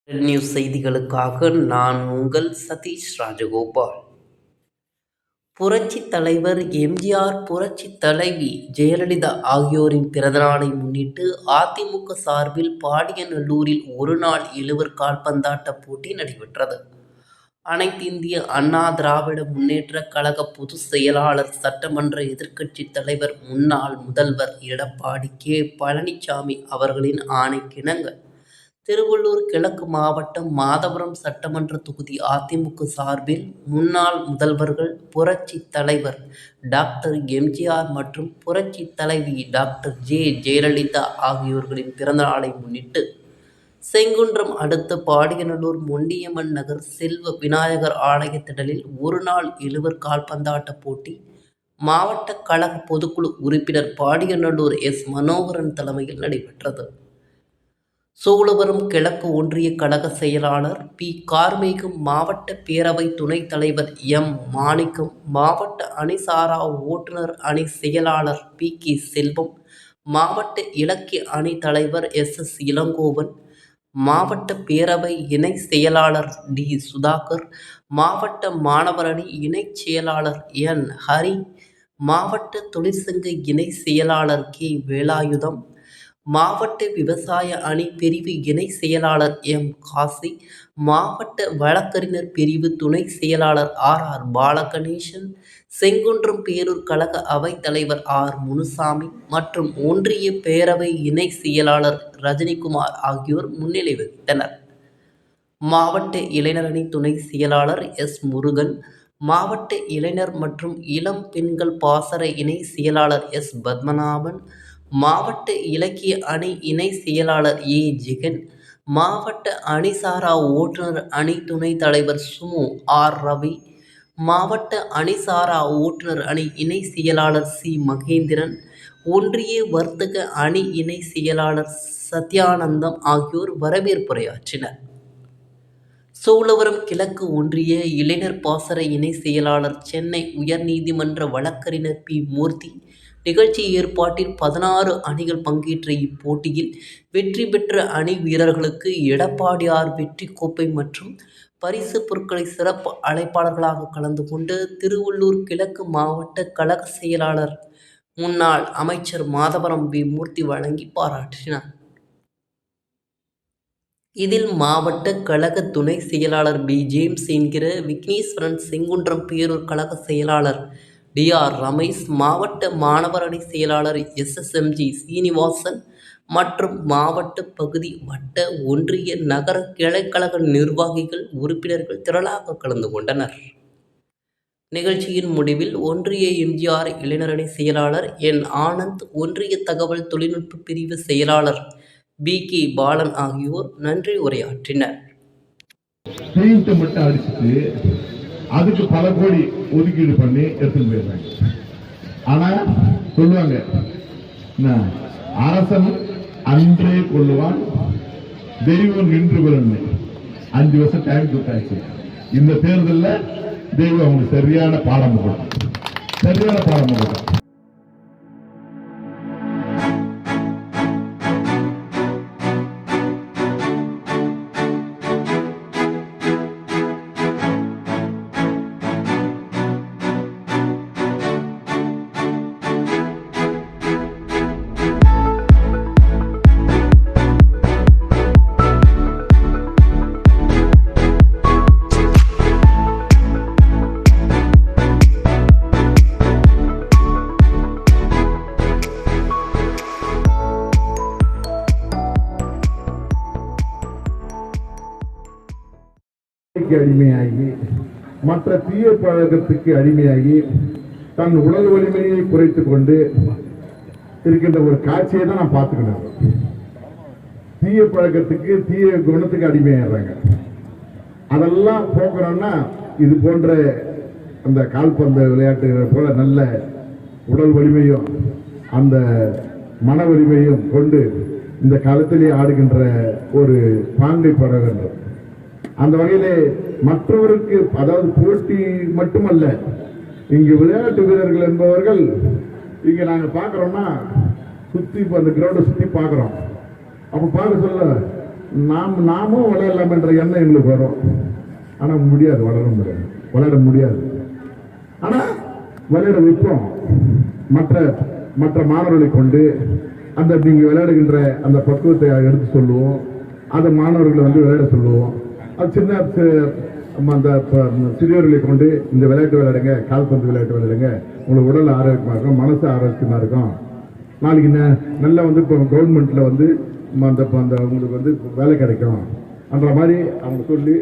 News செய்திகளுக்காக நான் உங்கள் சதீஷ் ராஜகோபால். புரட்சி தலைவர் எம்ஜிஆர், புரட்சி தலைவி ஜெயலலிதா ஆகியோரின் பிறந்தநாளை முன்னிட்டு அதிமுக சார்பில் பாடியநல்லூரில் ஒருநாள் இழுவர் கால்பந்தாட்ட போட்டி நடைபெற்றது. அனைத்து இந்திய அண்ணா திராவிட முன்னேற்ற கழக பொதுச் செயலாளர், சட்டமன்ற எதிர்க்கட்சி தலைவர், முன்னாள் முதல்வர் எடப்பாடி கே. பழனிசாமி அவர்களின் ஆணைக்கிணங்க திருவள்ளூர் கிழக்கு மாவட்டம் மாதவரம் சட்டமன்ற தொகுதி அதிமுக சார்பில் முன்னாள் முதல்வர்கள் புரட்சி தலைவர் டாக்டர் எம்ஜிஆர் மற்றும் புரட்சி தலைவி டாக்டர் ஜெயலலிதா ஆகியோர்களின் பிறந்தநாளை முன்னிட்டு செங்குன்றம் அடுத்த பாடியநல்லூர் மொண்டியம்மன் நகர் செல்வ விநாயகர் ஆலய திடலில் ஒருநாள் இழுவர் கால்பந்தாட்ட போட்டி மாவட்ட கழக பொதுக்குழு உறுப்பினர் பாடியநல்லூர் எஸ். மனோகரன் தலைமையில் நடைபெற்றது. சோழவரம் கிழக்கு ஒன்றிய கழக செயலாளர் பி. கார்மேகம், மாவட்ட பேரவை துணைத் தலைவர் எம். மாணிக்கம், மாவட்ட அணிசாரா ஓட்டுநர் அணி செயலாளர் பி. கே. செல்வம், மாவட்ட இலக்கிய அணி தலைவர் எஸ். எஸ். இளங்கோவன், மாவட்ட பேரவை இணை செயலாளர் டி. சுதாகர், மாவட்ட மாணவர் அணி இணைச் செயலாளர் என். ஹரி, மாவட்ட தொழிற்சங்க இணை செயலாளர் கே. வேலாயுதம், மாவட்ட விவசாய அணி பிரிவு இணை செயலாளர் எம். காசி, மாவட்ட வழக்கறிஞர் பிரிவு துணை செயலாளர் ஆர். ஆர். பாலகணேசன், செங்குன்றம் பேரூர் கழக அவைத் தலைவர் ஆர். முனுசாமி மற்றும் ஒன்றிய பேரவை இணை செயலாளர் ரஜினிகுமார் ஆகியோர் முன்னிலை வகித்தனர். மாவட்ட இளைஞர் அணி துணை செயலாளர் எஸ். முருகன், மாவட்ட இளைஞர் மற்றும் இளம் பெண்கள் பாசற இணை செயலாளர் எஸ். பத்மநாபன், மாவட்ட இலக்கிய அணி இணை செயலாளர் ஏ. ஜெகன், மாவட்ட அணிசாரா ஓட்டுநர் அணி துணைத் தலைவர் சுமு ஆர். ரவி, மாவட்ட அணிசாரா ஓட்டுநர் அணி இணை செயலாளர் சி. மகேந்திரன், ஒன்றிய வர்த்தக அணி இணை செயலாளர் சத்யானந்தம் ஆகியோர் வரவேற்புரையாற்றினர். சோழவரம் கிழக்கு ஒன்றிய இளைஞர் பாசற இணை செயலாளர், சென்னை உயர்நீதிமன்ற வழக்கறிஞர் பி. மூர்த்தி நிகழ்ச்சி ஏற்பாட்டில் 16 அணிகள் பங்கேற்ற இப்போட்டியில் வெற்றி பெற்ற அணி வீரர்களுக்கு எடப்பாடியார் வெற்றி கோப்பை மற்றும் பரிசு பொருட்களை சிறப்பு அழைப்பாளர்களாக கலந்து கொண்டு திருவள்ளூர் கிழக்கு மாவட்ட கழக செயலாளர் முன்னாள் அமைச்சர் மாதவரம் வி. மூர்த்தி வழங்கி பாராட்டினார். இதில் மாவட்ட கழக துணை செயலாளர் பி. ஜேம்ஸ் என்கிற விக்னேஸ்வரன், செங்குன்றம் பேரூர் கழக செயலாளர் டி. ஆர். ரமேஷ், மாவட்ட மாணவர் அணி செயலாளர் S. S. M. G. Srinivasan மற்றும் மாவட்ட பகுதி, வட்ட, ஒன்றிய, நகர கிளைக்கழக நிர்வாகிகள், உறுப்பினர்கள் திரளாக கலந்து கொண்டனர். நிகழ்ச்சியின் முடிவில் ஒன்றிய எம்ஜிஆர் இளைஞர் அணி செயலாளர் என். ஆனந்த், ஒன்றிய தகவல் தொழில்நுட்ப பிரிவு செயலாளர் பி. கே. பாலன் ஆகியோர் நன்றி உரையாற்றினர். அதுக்கு பல கோடி ஒதுக்கீடு பண்ணி எடுத்துட்டு போயிருந்தாங்க. ஆனா சொல்லுவாங்க, அரசன் அன்றே கொள்ளுவான், தெய்வம் நின்று கொள்ளு. 5 வருஷம் டைம் கொடுத்தாச்சு. இந்த தேர்தலில் தெய்வம் அவங்களுக்கு சரியான பாடம் கொடுக்கும். அடிமையாகி, மற்ற தீய பழக்கத்துக்கு அடிமையாகி, தன் உடல் வலிமையை குறைத்துக் கொண்டு இருக்கின்ற ஒரு காட்சியை தான் நான் பார்த்துக்கிறேன். தீய பழக்கத்துக்கு, தீய குணத்துக்கு அடிமையாடுறாங்க. அதெல்லாம் போக்குறோம்னா இது போன்ற அந்த கால்பந்து விளையாட்டுகளை போல நல்ல உடல் வலிமையும் அந்த மன வலிமையும் கொண்டு இந்த காலத்திலே ஆடுகின்ற ஒரு பாங்கை படுகின்றோம். அந்த வகையிலே மற்றவருக்கு, அதாவது போட்டி மட்டுமல்ல, இங்கு விளையாட்டு வீரர்கள் என்பவர்கள் இங்க நாங்க பாக்குறோம்னா சுத்தி அந்த கிரவுண்டை சுத்தி பாக்குறோம். அப்ப பார்க்க சொல்ல நாமும் விளையாடலாம் என்ற எண்ணம் எங்களுக்கு வரும். ஆனால் முடியாது, விளையாட முடியாது. ஆனால் விளையாட வைப்போம். மற்ற மாணவர்களை கொண்டு அந்த நீங்கள் விளையாடுகின்ற அந்த பக்குவத்தை எடுத்து சொல்லுவோம். அந்த மாணவர்களை விளையாட சொல்லுவோம். அது சின்ன அந்த சிறியவர்களை கொண்டு இந்த விளையாட்டு விளையாடுங்க, கால்பந்து விளையாட்டு விளையாடுங்க, உங்களுக்கு உடல் ஆரோக்கியமாக இருக்கும், மனசு ஆரோக்கியமாக இருக்கும். நாளைக்கு நல்லா இப்போ கவர்மெண்ட்டில் அந்த உங்களுக்கு வேலை கிடைக்கும் என்ற மாதிரி அவங்க சொல்லி